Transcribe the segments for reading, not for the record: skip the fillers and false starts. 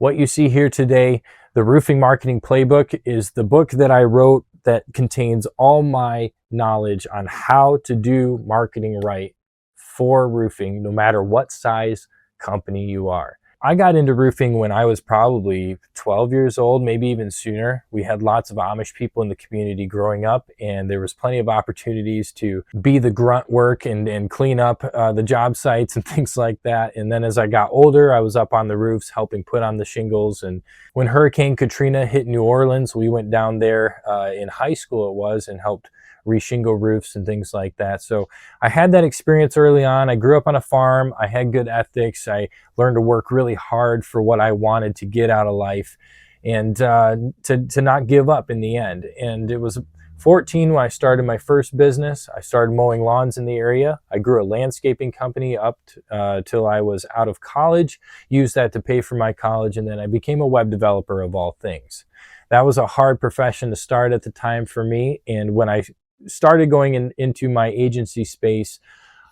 What you see here today, the Roofing Marketing Playbook, is the book that I wrote that contains all my knowledge on how to do marketing right for roofing, no matter what size company you are. I got into roofing when I was probably 12 years old, maybe even sooner. We had lots of Amish people in the community growing up, and there was plenty of opportunities to be the grunt work and clean up the job sites and things like that. And then as I got older, I was up on the roofs helping put on the shingles. And when Hurricane Katrina hit New Orleans, we went down there in high school it was, and helped reshingle roofs and things like that. So I had that experience early on. I grew up on a farm. I had good ethics. I learned to work really hard for what I wanted to get out of life, and to not give up in the end. And it was 14 when I started my first business. I started mowing lawns in the area. I grew a landscaping company up till I was out of college, used that to pay for my college, and then I became a web developer of all things. That was a hard profession to start at the time for me, and when I started going into my agency space,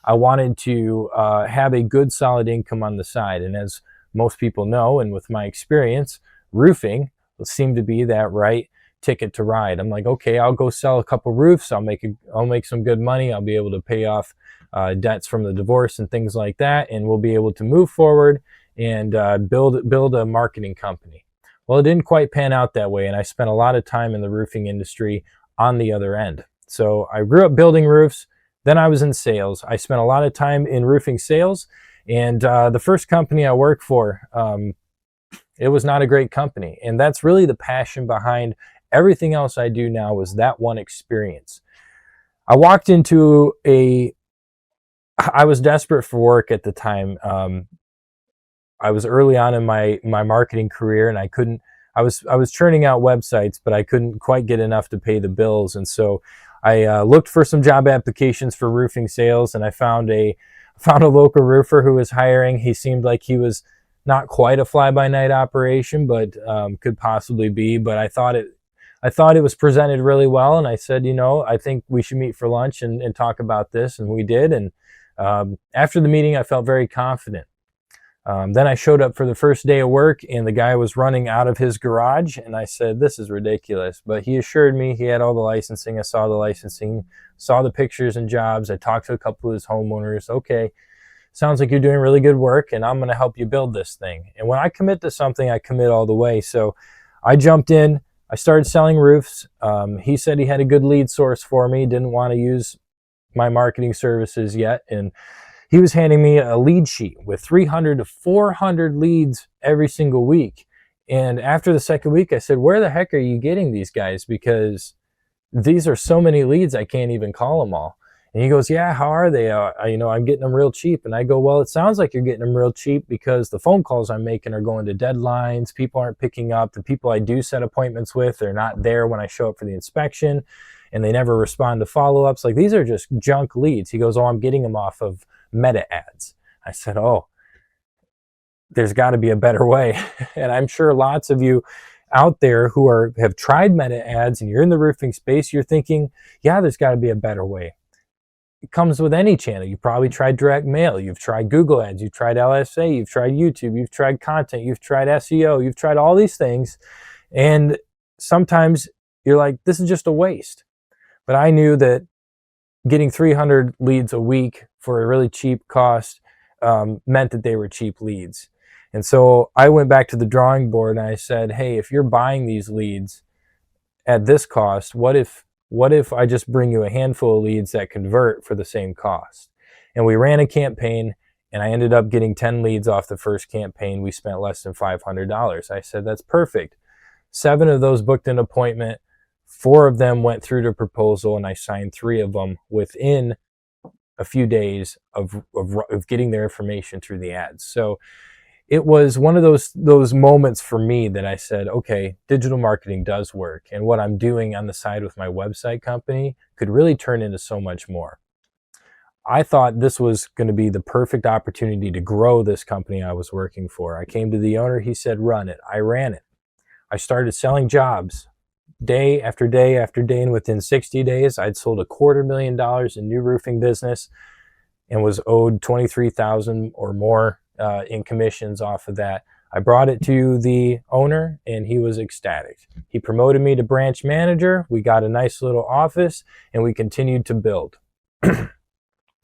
I wanted to have a good solid income on the side. And as most people know, and with my experience, roofing seemed to be that right ticket to ride. I'm like, okay, I'll go sell a couple roofs. I'll make some good money. I'll be able to pay off debts from the divorce and things like that, and we'll be able to move forward and build a marketing company. Well, it didn't quite pan out that way, and I spent a lot of time in the roofing industry on the other end. So I grew up building roofs. Then I was in sales. I spent a lot of time in roofing sales. And the first company I worked for, it was not a great company. And that's really the passion behind everything else I do now, was that one experience. I was desperate for work at the time. I was early on in my marketing career, and I was churning out websites, but I couldn't quite get enough to pay the bills. And so I looked for some job applications for roofing sales, and I found a local roofer who was hiring. He seemed like he was not quite a fly-by-night operation, but could possibly be. But I thought it was presented really well, and I said, I think we should meet for lunch and talk about this, and we did. And after the meeting, I felt very confident. Then I showed up for the first day of work, and the guy was running out of his garage, and I said, this is ridiculous. But he assured me he had all the licensing. I saw the licensing, saw the pictures and jobs. I talked to a couple of his homeowners. Okay, sounds like you're doing really good work, and I'm going to help you build this thing. And when I commit to something, I commit all the way. So I jumped in. I started selling roofs. He said he had a good lead source for me, didn't want to use my marketing services yet, and he was handing me a lead sheet with 300 to 400 leads every single week. And after the second week, I said, where the heck are you getting these guys? Because these are so many leads, I can't even call them all. And he goes, yeah, how are they? I'm getting them real cheap. And I go, well, it sounds like you're getting them real cheap because the phone calls I'm making are going to deadlines. People aren't picking up. The people I do set appointments with, they're not there when I show up for the inspection, and they never respond to follow-ups. Like, these are just junk leads. He goes, oh, I'm getting them off of meta ads. I said, oh, there's got to be a better way. And I'm sure lots of you out there who have tried meta ads, and you're in the roofing space, you're thinking, yeah, there's got to be a better way. It comes with any channel. You probably tried direct mail. You've tried Google ads. You've tried LSA. You've tried YouTube. You've tried content. You've tried SEO. You've tried all these things. And sometimes you're like, this is just a waste. But I knew that getting 300 leads a week for a really cheap cost meant that they were cheap leads. And so I went back to the drawing board, and I said, hey, if you're buying these leads at this cost, what if I just bring you a handful of leads that convert for the same cost? And we ran a campaign, and I ended up getting 10 leads off the first campaign. We spent less than $500. I said, that's perfect. 7 of those booked an appointment. 4 of them went through to proposal, and I signed 3 of them within a few days of getting their information through the ads. So it was one of those moments for me that I said, okay, digital marketing does work, and what I'm doing on the side with my website company could really turn into so much more. I thought this was going to be the perfect opportunity to grow this company I was working for. I came to the owner. He said, run it. I ran it. I started selling jobs day after day after day, and within 60 days, I'd sold $250,000 in new roofing business and was owed $23,000 or more in commissions off of that I brought it to the owner and he was ecstatic. He promoted me to branch manager. We got a nice little office and we continued to build.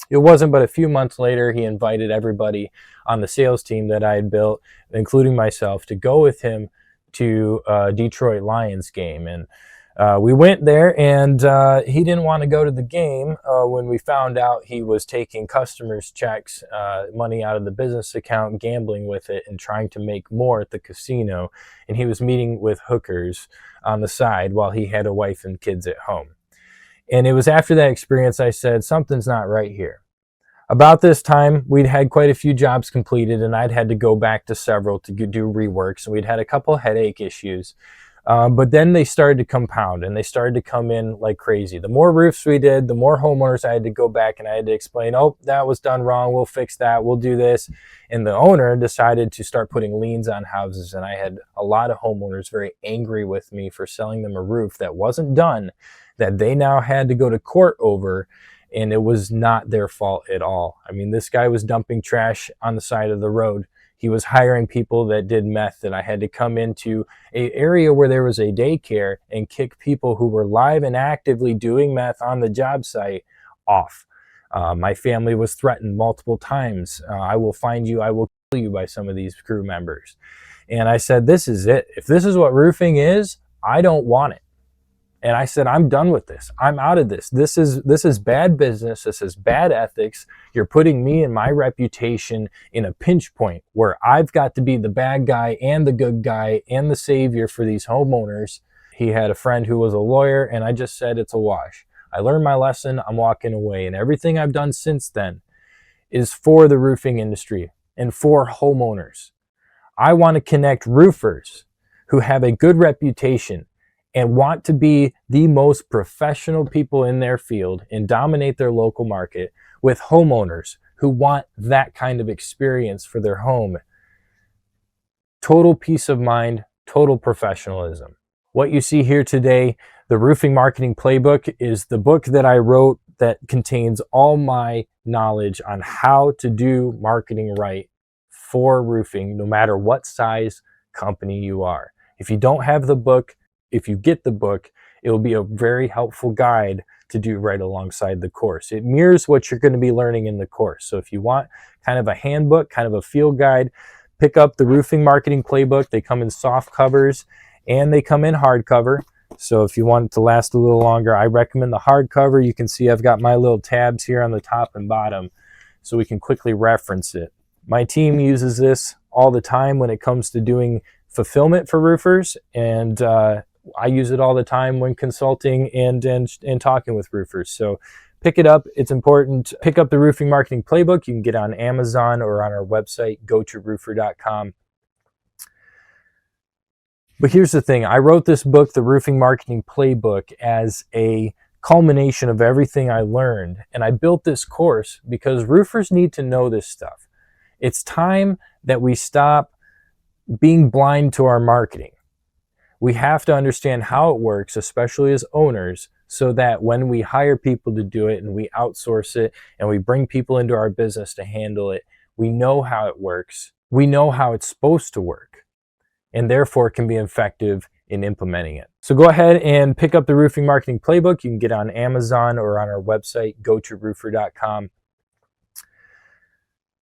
It wasn't but a few months later, he invited everybody on the sales team that I had built, including myself, to go with him to a Detroit Lions game. And we went there, and he didn't want to go to the game when we found out he was taking customers' checks, money out of the business account, gambling with it, and trying to make more at the casino. And he was meeting with hookers on the side while he had a wife and kids at home. And it was after that experience I said, something's not right here. About this time, we'd had quite a few jobs completed, and I'd had to go back to several to do reworks, and we'd had a couple headache issues. But then they started to compound, and they started to come in like crazy. The more roofs we did, the more homeowners I had to go back, and I had to explain, oh, that was done wrong, we'll fix that, we'll do this. And the owner decided to start putting liens on houses, and I had a lot of homeowners very angry with me for selling them a roof that wasn't done, that they now had to go to court over, and it was not their fault at all. I mean, this guy was dumping trash on the side of the road. He was hiring people that did meth, and I had to come into an area where there was a daycare and kick people who were live and actively doing meth on the job site off. My family was threatened multiple times. I will find you, I will kill you by some of these crew members. And I said, this is it. If this is what roofing is, I don't want it. And I said, I'm done with this. I'm out of this. This is bad business. This is bad ethics. You're putting me and my reputation in a pinch point where I've got to be the bad guy and the good guy and the savior for these homeowners. He had a friend who was a lawyer, and I just said, it's a wash. I learned my lesson. I'm walking away. And everything I've done since then is for the roofing industry and for homeowners. I want to connect roofers who have a good reputation and want to be the most professional people in their field and dominate their local market with homeowners who want that kind of experience for their home. Total peace of mind, total professionalism. What you see here today, the Roofing Marketing Playbook, is the book that I wrote that contains all my knowledge on how to do marketing right for roofing, no matter what size company you are. If you don't have the book, if you get the book, it will be a very helpful guide to do right alongside the course. It mirrors what you're going to be learning in the course. So if you want kind of a handbook, kind of a field guide, pick up the Roofing Marketing Playbook. They come in soft covers and they come in hardcover. So if you want it to last a little longer, I recommend the hardcover. You can see I've got my little tabs here on the top and bottom so we can quickly reference it. My team uses this all the time when it comes to doing fulfillment for roofers, and I use it all the time when consulting and talking with roofers. So pick it up. It's important. Pick up the Roofing Marketing Playbook. You can get it on Amazon or on our website, gotoroofer.com. But here's the thing. I wrote this book, the Roofing Marketing Playbook, as a culmination of everything I learned. And I built this course because roofers need to know this stuff. It's time that we stop being blind to our marketing. We have to understand how it works, especially as owners, so that when we hire people to do it and we outsource it and we bring people into our business to handle it, we know how it works. We know how it's supposed to work, and therefore can be effective in implementing it. So go ahead and pick up the Roofing Marketing Playbook. You can get it on Amazon or on our website, gotoroofer.com.